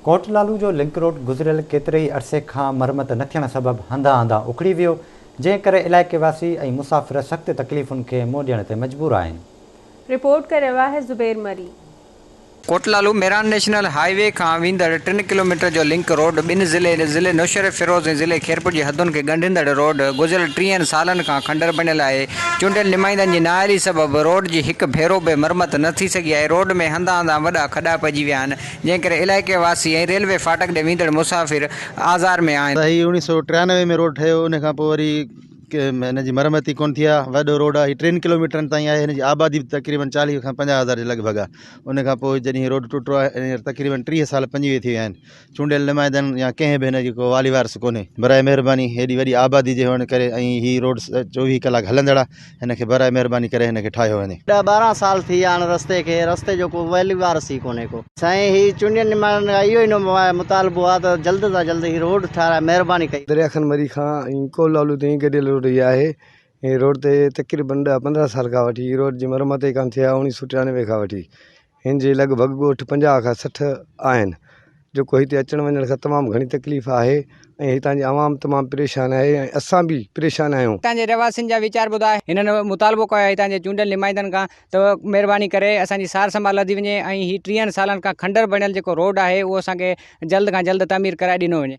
कोटलालू जो link road गुज़रियल केतिरे अरसे खां मरम्मत न थियण सबबि हंधा हंधा उखड़ी वियो, जंहिं करे इलाइक़े वासी ऐं मुसाफ़िर सख़्त तकलीफ़ुनि खे मुंहुं ॾियण ते मजबूर आहिनि। रिपोर्ट करे रहिया है ज़ुबैर मरी। कोटलालू मेरान नेशनल हाईवे का वेंदड़ 3 किलोमीटर जो लिंक रोड बिन ज़िले नौशर फिरोज़ ऐं ज़िले खेरपुर जी हदुनि खे ॻंढींदड़ रोड गुज़िरियल 30 सालनि खां खंडर बणियल आहे। चूंडियल नुमाइंदनि जी नाअहली सबबि रोड जी हिकु भेरो बि मरम्मत न थी सघी आहे। रोड में हंधा हंधा वॾा खॾा पइजी विया आहिनि, जंहिं करे इलाइक़े वासी ऐं रेलवे फाटक ॾे वेंदड़ मुसाफ़िर आज़ार में आहिनि। 1993 में रोड ठहियो, उन खां पोइ वरी हिन जी मरम्मत ई कोन थी आहे। वॾो रोड आहे, 3 किलोमीटरनि ताईं आहे। हिन जी आबादी बि तक़रीबन 40 खां 50 हज़ार जे लॻभॻि आहे। उन खां पोइ जॾहिं रोड टुटो आहे, तक़रीबन 30 साल 25 थी विया आहिनि। चूंडियल नुमाइंदनि या कंहिं बि हिन जी को वाली वारस कोन्हे। बराए महिरबानी हेॾी वॾी आबादी जे हुअण करे ऐं हीअ रोड 24 कलाक हलंदड़ आहे, हिन खे बराए महिरबानी करे हिन खे ठाहियो वञे। 10-12 साल थी विया आहिनि रस्ते जो को वाली वारस ई कोन्हे को। साईं हीअ चूंडियल नुमाइंदनि इहो ई मुतालबो आहे त जल्द सां जल्द हीअ रोड ठाराए महिरबानी कई। दरियाखन मरी खां कोटलालू ताईं गॾियल रोड इहा आहे। हीअ रोड ते तक़रीबन 10-15 साल खां वठी हीअ रोड जी मरम्मत ई कोन थी आहे। 1993 खां वठी हिन जी लॻभॻि ॻोठ 50 खां 60 आहिनि, जेको हिते अचण वञण खां तमामु घणी तकलीफ़ आहे ऐं हितां जी आवाम तमामु परेशान आहे ऐं असां बि परेशान आहियूं। हितां जे रहवासियुनि जा वीचार ॿुधाए हिननि मुतालबो कयो आहे हितां जे चूंडियल नुमाइंदनि खां त महिरबानी करे असांजी सार संभाल लधी वञे ऐं हीअ 30 सालनि खां खंडर बणियल जेको रोड आहे उहो असांखे जल्द खां जल्द तामीर कराए ॾिनो वञे।